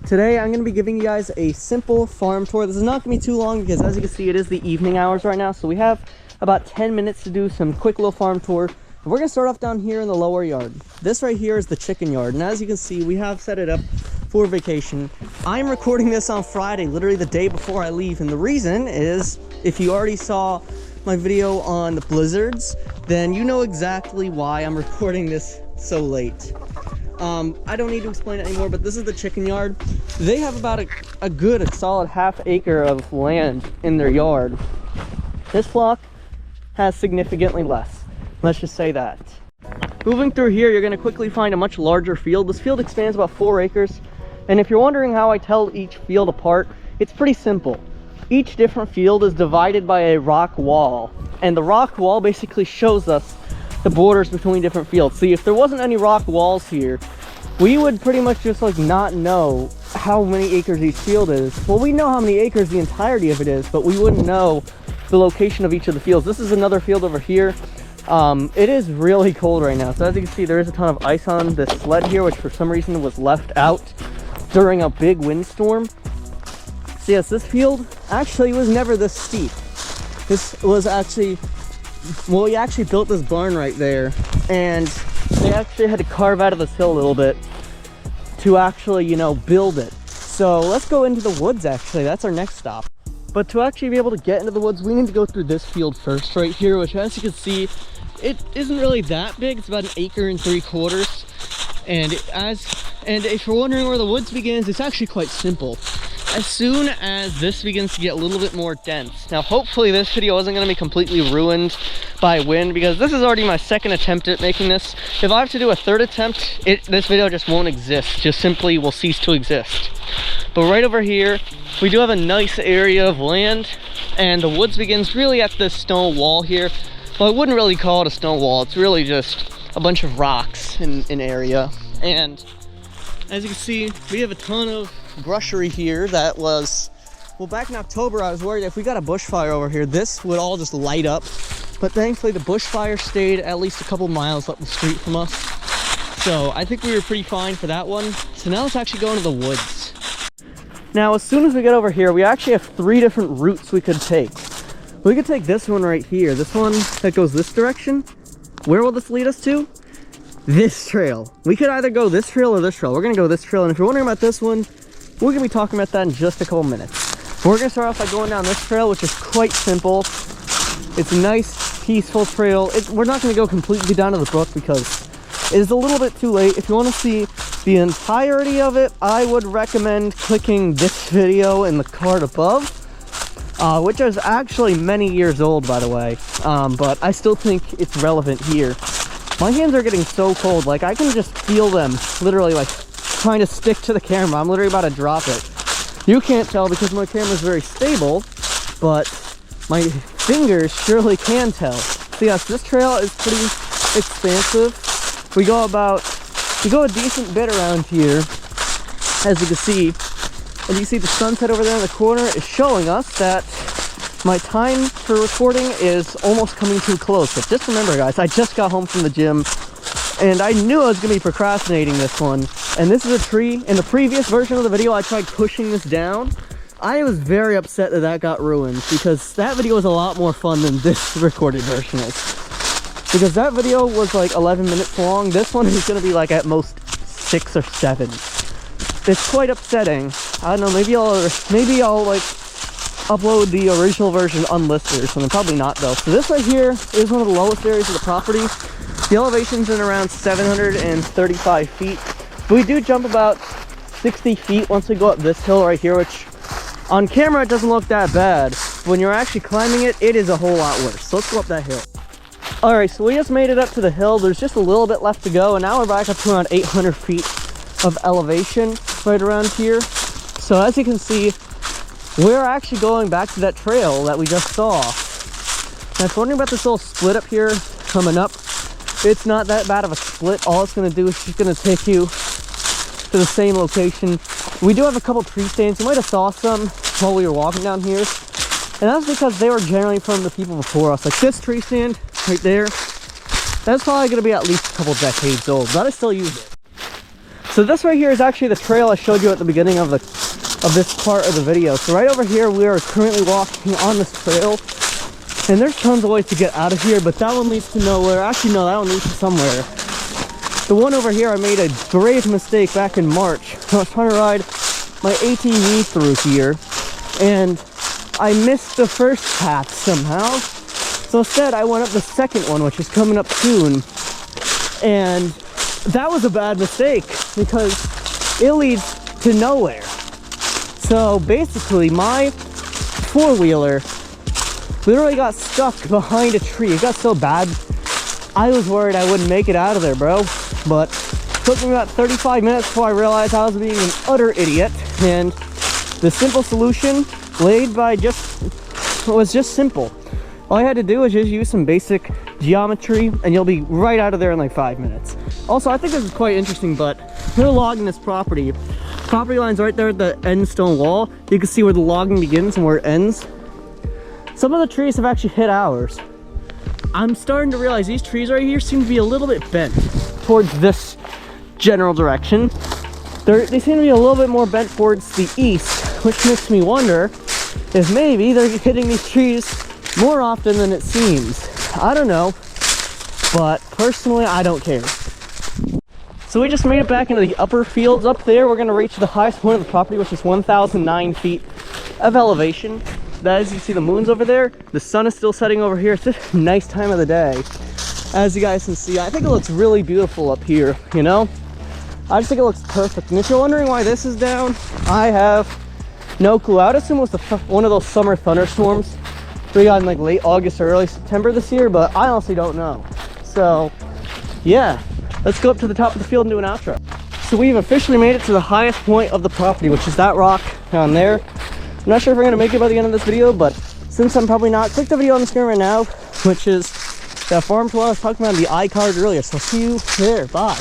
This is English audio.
Today I'm going to be giving you guys a simple farm tour. This is not going to be too long because, as you can see, it is the evening hours right now. So we have about 10 minutes to do some quick little farm tour. And we're going to start off down here in the lower yard. This right here is the chicken yard. And as you can see, we have set it up for vacation. I'm recording this on Friday, literally the day before I leave. And the reason is, if you already saw my video on the blizzards, then you know exactly why I'm recording this so late. I don't need to explain it anymore, but this is the chicken yard. They have about a solid half acre of land in their yard. This flock has significantly less. Let's just say that. Moving through here, you're going to quickly find a much larger field. This field expands about 4 acres. And if you're wondering how I tell each field apart, it's pretty simple. Each different field is divided by a rock wall. And the rock wall basically shows us the borders between different fields. See, if there wasn't any rock walls here, we would pretty much just like not know how many acres each field is. Well, we know how many acres the entirety of it is, but we wouldn't know the location of each of the fields. This is another field over here. It is really cold right now. So as you can see, there is a ton of ice on this sled here, which for some reason was left out during a big windstorm. So yes, this field actually was never this steep. This was actually, well, we actually built this barn right there, and they actually had to carve out of this hill a little bit to actually, you know, build it. So let's go into the woods. Actually, that's our next stop. But to actually be able to get into the woods, we need to go through this field first right here, which, as you can see, it isn't really that big. It's about 1 3/4 acres. And if you're wondering where the woods begins, it's actually quite simple. As soon as this begins to get a little bit more dense. Now, hopefully this video isn't going to be completely ruined by wind, because this is already my second attempt at making this. If I have to do a third attempt, this video just won't exist. Just simply will cease to exist. But right over here, we do have a nice area of land, and the woods begins really at this stone wall here. Well, I wouldn't really call it a stone wall. It's really just a bunch of rocks in an area. And as you can see, we have a ton of brushery here that was, well, back in October I was worried if we got a bushfire over here, this would all just light up. But thankfully the bushfire stayed at least a couple miles up the street from us. So I think we were pretty fine for that one. So now let's actually go into the woods. Now, as soon as we get over here, we actually have 3 different routes we could take. We could take this one right here, this one that goes this direction. Where will this lead us to? This trail. We could either go this trail or this trail. We're gonna go this trail, and if you're wondering about this one, we're gonna be talking about that in just a couple minutes. We're gonna start off by going down this trail, which is quite simple. It's a nice, peaceful trail. We're not gonna go completely down to the brook because it is a little bit too late. If you wanna see the entirety of it, I would recommend clicking this video in the card above, which is actually many years old, by the way, but I still think it's relevant here. My hands are getting so cold, like I can just feel them literally like trying to stick to the camera. I'm literally about to drop it. You can't tell because my camera is very stable, but my fingers surely can tell. So yes, this trail is pretty expansive. We go a decent bit around here, as you can see. And you can see the sunset over there in the corner is showing us that my time for recording is almost coming too close. But just remember, guys, I just got home from the gym, and I knew I was going to be procrastinating this one. And this is a tree. In the previous version of the video, I tried pushing this down. I was very upset that that got ruined, because that video was a lot more fun than this recorded version is. Because that video was like 11 minutes long. This one is going to be like at most 6 or 7. It's quite upsetting. I don't know, maybe I'll like upload the original version unlisted or something. Probably not though. So this right here is one of the lowest areas of the property. The elevation's in around 735 feet. But we do jump about 60 feet once we go up this hill right here, which on camera it doesn't look that bad. When you're actually climbing it, it is a whole lot worse. So let's go up that hill. Alright, so we just made it up to the hill. There's just a little bit left to go, and now we're back up to around 800 feet of elevation right around here. So as you can see, we're actually going back to that trail that we just saw. Now, if you're wondering about this little split up here coming up, it's not that bad of a split. All it's going to do is just going to take you to the same location. We do have a couple tree stands. You might have saw some while we were walking down here. And that's because they were generally from the people before us. Like this tree stand right there, that's probably going to be at least a couple decades old, but I still use it. So this right here is actually the trail I showed you at the beginning of this part of the video. So right over here, we are currently walking on this trail, and there's tons of ways to get out of here, but that one leads to nowhere. Actually, no, that one leads to somewhere. The one over here, I made a grave mistake back in March. I was trying to ride my ATV through here, and I missed the first path somehow. So instead, I went up the second one, which is coming up soon, and that was a bad mistake because it leads to nowhere. So basically, my four-wheeler literally got stuck behind a tree. It got so bad, I was worried I wouldn't make it out of there, bro. But it took me about 35 minutes before I realized I was being an utter idiot. And the simple solution laid by was just simple. All I had to do was just use some basic geometry, and you'll be right out of there in like 5 minutes. Also, I think this is quite interesting, but they're logging this property. Property line's right there at the end stone wall. You can see where the logging begins and where it ends. Some of the trees have actually hit ours. I'm starting to realize these trees right here seem to be a little bit bent towards this general direction. They seem to be a little bit more bent towards the east, which makes me wonder if maybe they're hitting these trees more often than it seems. I don't know, but personally, I don't care. So we just made it back into the upper fields up there. We're gonna reach the highest point of the property, which is 1,009 feet of elevation. As you see, the moon's over there. The sun is still setting over here. It's just a nice time of the day. As you guys can see, I think it looks really beautiful up here, you know? I just think it looks perfect. And if you're wondering why this is down, I have no clue. I would assume it was one of those summer thunderstorms we got in like late August or early September this year, but I honestly don't know. So, yeah. Let's go up to the top of the field and do an outro. So we've officially made it to the highest point of the property, which is that rock down there. I'm not sure if we're gonna make it by the end of this video, but since I'm probably not, click the video on the screen right now, which is the farm tour I was talking about in the iCard earlier. So see you there, bye.